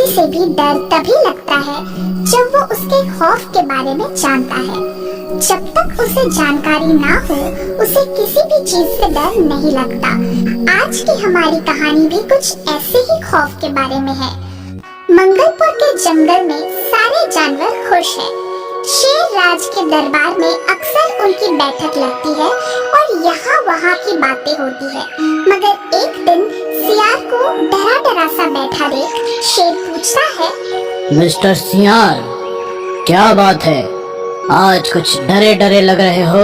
से भी डर तभी लगता है जब वो उसके खौफ के बारे में जानता है। जब तक उसे जानकारी ना हो, उसे किसी भी चीज से डर नहीं लगता। आज की हमारी कहानी भी कुछ ऐसे ही खौफ के बारे में है। मंगलपुर के जंगल में सारे जानवर खुश हैं। शेर राज के दरबार में अक्सर उनकी बैठक लगती है और यहाँ वहाँ की बातें होती है। मगर एक दिन सियार को डरा डरा सा बैठा देख शेर पूछता है, मिस्टर सियार, क्या बात है? आज कुछ डरे डरे लग रहे हो।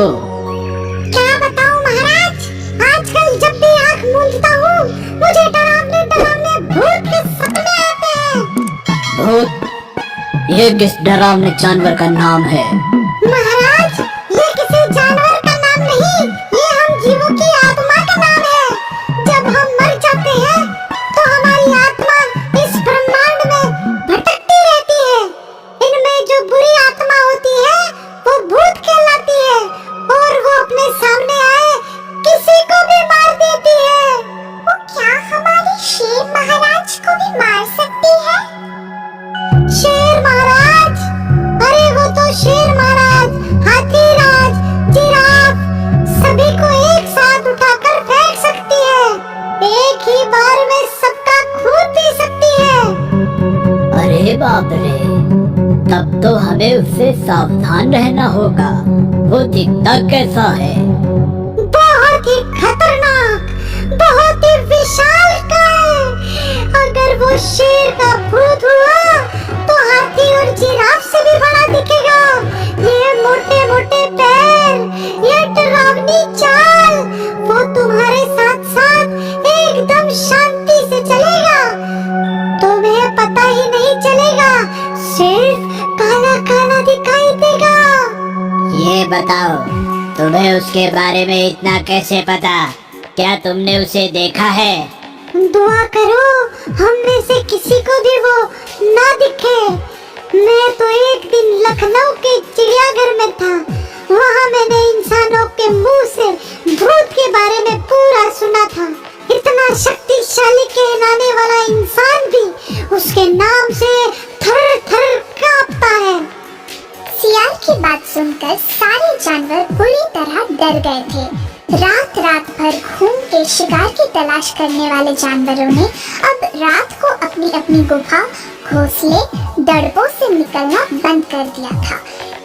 क्या बताऊं महाराज, आजकल जब भी आँख मूंदता हूँ मुझे डरावने डरावने भूत के सपने आते हैं। भूत? ये किस डरावने जानवर का नाम है? महाराज, ये किसी जानवर का नाम नहीं, ये हम जीवों की आत्मा का नाम है। जब हम मर जाते हैं तो हमारी आत्मा इस ब्रह्मांड में भटकती रहती है। इनमें जो बुरी आत्मा होती है वो भूत कहलाती है और वो अपने सामने आए किसी को भी मार देती है। वो क्या हमारे शेर महाराज को भी मार सकती है? शेर महाराज? अरे वो तो शेर महाराज, हाथी राज, जिराफ सभी को एक साथ उठाकर फेंक सकती है। एक ही बार में सबका खून पी सकती है। अरे बाप रे, तब तो हमें उससे सावधान रहना होगा। वो दिखता कैसा है? बहुत ही खतरनाक, बहुत ही विशालकाय। अगर वो शेर का भूत हुआ तो हाथी और जिराफ से भी बड़ा दिखेगा। ये मोटे मोटे पैर, ये डरावनी चाल, वो तुम्हारे साथ साथ एकदम शांति से चलेगा। तुम्हें पता ही नहीं चलेगा, सिर्फ काला काला दिखाई देगा। ये बताओ, तुम्हें उसके बारे में इतना कैसे पता? क्या तुमने उसे देखा है? दुआ करो हम में से किसी को भी वो ना दिखे। मैं तो एक दिन लखनऊ के चिड़ियाघर में था। वहाँ मैंने इंसानों के मुंह से भूत के बारे में पूरा सुना था। इतना शक्तिशाली कहलाने वाला इंसान भी उसके नाम से थर थर कांपता है। सियार की बात सुनकर सारे जानवर बुरी तरह डर गए थे। रात रात भर घूम के शिकार की तलाश करने वाले जानवरों ने अब रात को अपनी अपनी गुफा, घोंसले, दड़बों से निकलना बंद कर दिया था।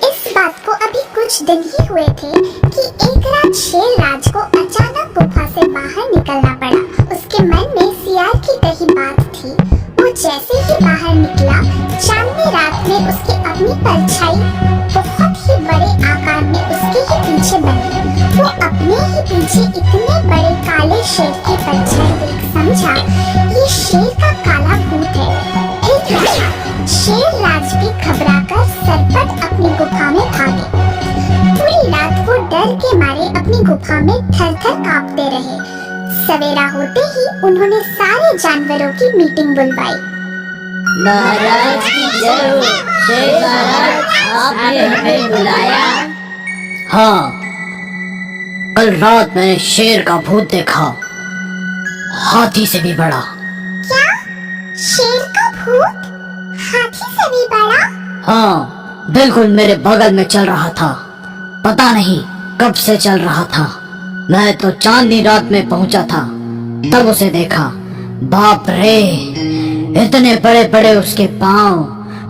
इस बात को अभी कुछ दिन ही हुए थे कि एक रात शेर राज को अचानक गुफा से बाहर निकलना पड़ा। उसके मन में सियार की कही बात थी। वो जैसे ही बाहर निकला, चांदनी रात में उसकी अपनी परछाई बहुत ही बड़े आकार में उसके ही पीछे बनी। वो अपने ही पीछे इतने बड़े काले शेर की परछाई देख समझा ये शेर का काला भूत है। फिर क्या? शेर राज भी घबराकर सरपट अपनी गुफा में भागे। पूरी रात वो डर के मारे अपनी गुफा में थर थर कांपते रहे। सवेरा होते ही उन्होंने सारे जानवरों की मीटिंग बुलवाई। महाराज की जय हो। शेर महाराज, आपने हमें बुलाया? हाँ, कल रात मैंने शेर का भूत देखा, हाथी से भी बड़ा। क्या? शेर का भूत हाथी से भी बड़ा? हाँ, बिल्कुल मेरे बगल में चल रहा था। पता नहीं कब से चल रहा था। मैं तो चांदनी रात में पहुंचा था, तब उसे देखा। बाप रे, इतने बड़े बड़े उसके पांव,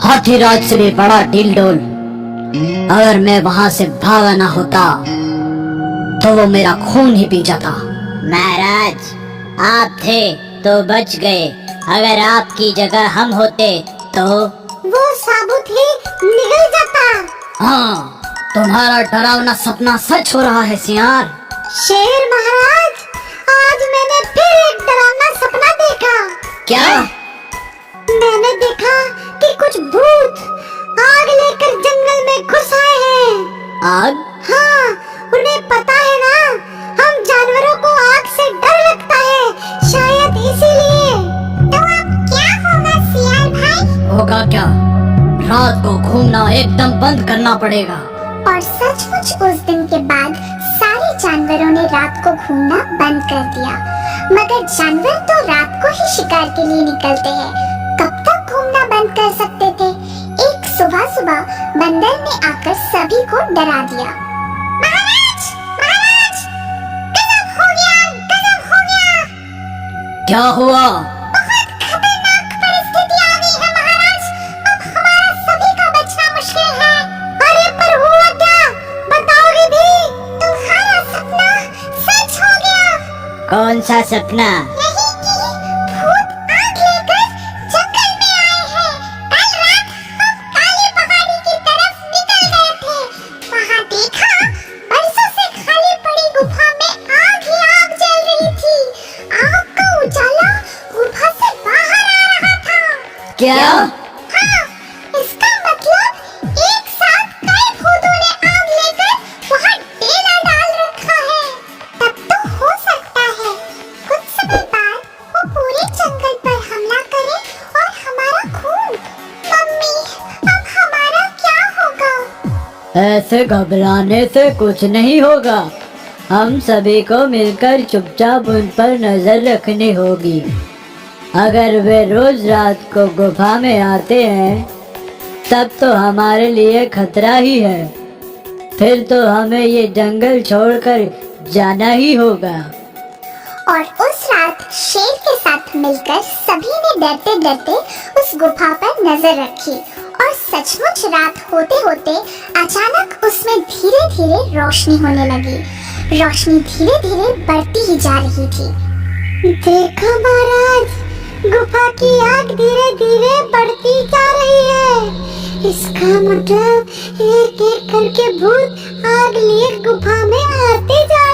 हाथी राज से भी बड़ा ढीलडोल। अगर मैं वहां से भागा ना होता तो वो मेरा खून ही पी जाता। महाराज, आप थे तो बच गए। अगर आपकी जगह हम होते तो वो साबुत ही निगल जाता। हाँ, तुम्हारा डरावना सपना सच हो रहा है सियार। शेर महाराज, आज मैंने फिर एक डरावना सपना देखा। क्या? मैंने देखा कि कुछ भूत आग लेकर जंगल में घुस आए हैं। आग? हाँ, उन्हें पता है ना, हम जानवरों को आग से डर लगता है, शायद इसीलिए। तो अब क्या होगा सियार भाई? होगा क्या? रात को घूमना एकदम बंद करना पड़ेगा। और सचमुच उस दिन के बाद सारे जानवरों ने रात को घूमना बंद कर दिया। मगर जानवर तो रात को ही शिकार के लिए निकलते हैं, कब तक घूमना बंद कर सकते थे। एक सुबह सुबह बंदर ने आकर सभी को डरा दिया। महाराज, महाराज, गजब हो गया, गजब हो गया। क्या हुआ? बहुत खतरनाक परिस्थिति आ गई है महाराज। अब हमारा सभी का बचना मुश्किल है। अरे पर हुआ क्या, बताओगे भी? तुम्हारा सपना सच हो गया। कौन सा सपना? यही कि भूत आग लेकर जंगल में आए हैं। कल रात हम काली पहाड़ी की तरफ निकल गए थे। वहाँ देखा बरसों से खाली पड़ी गुफा में आग ही आग जल रही थी। आग का उजाला गुफा से बाहर आ रहा था। क्या? हाँ, इसका मतलब एक साथ कई भूतों ने आग लेकर वहाँ डेरा डाल रखा है। तब तो हो सकता है कुछ समय बाद वो पूरे जंगल पर हमला करे और हमारा खून। मम्मी, अब हमारा क्या होगा? ऐसे घबराने से कुछ नहीं होगा। हम सभी को मिलकर चुपचाप उन पर नजर रखनी होगी। अगर वे रोज रात को गुफा में आते हैं तब तो हमारे लिए खतरा ही है। फिर तो हमें ये जंगल छोड़कर जाना ही होगा। और उस रात शेर के साथ मिलकर सभी ने डरते डरते उस गुफा पर नजर रखी और सचमुच रात होते होते अचानक उसमें धीरे धीरे रोशनी होने लगी। रोशनी धीरे धीरे बढ़ती ही जा रही थी। देखो महाराज, गुफा की आग धीरे धीरे बढ़ती जा रही है। इसका मतलब एक एक करके भूत आग लिए गुफा में आते जा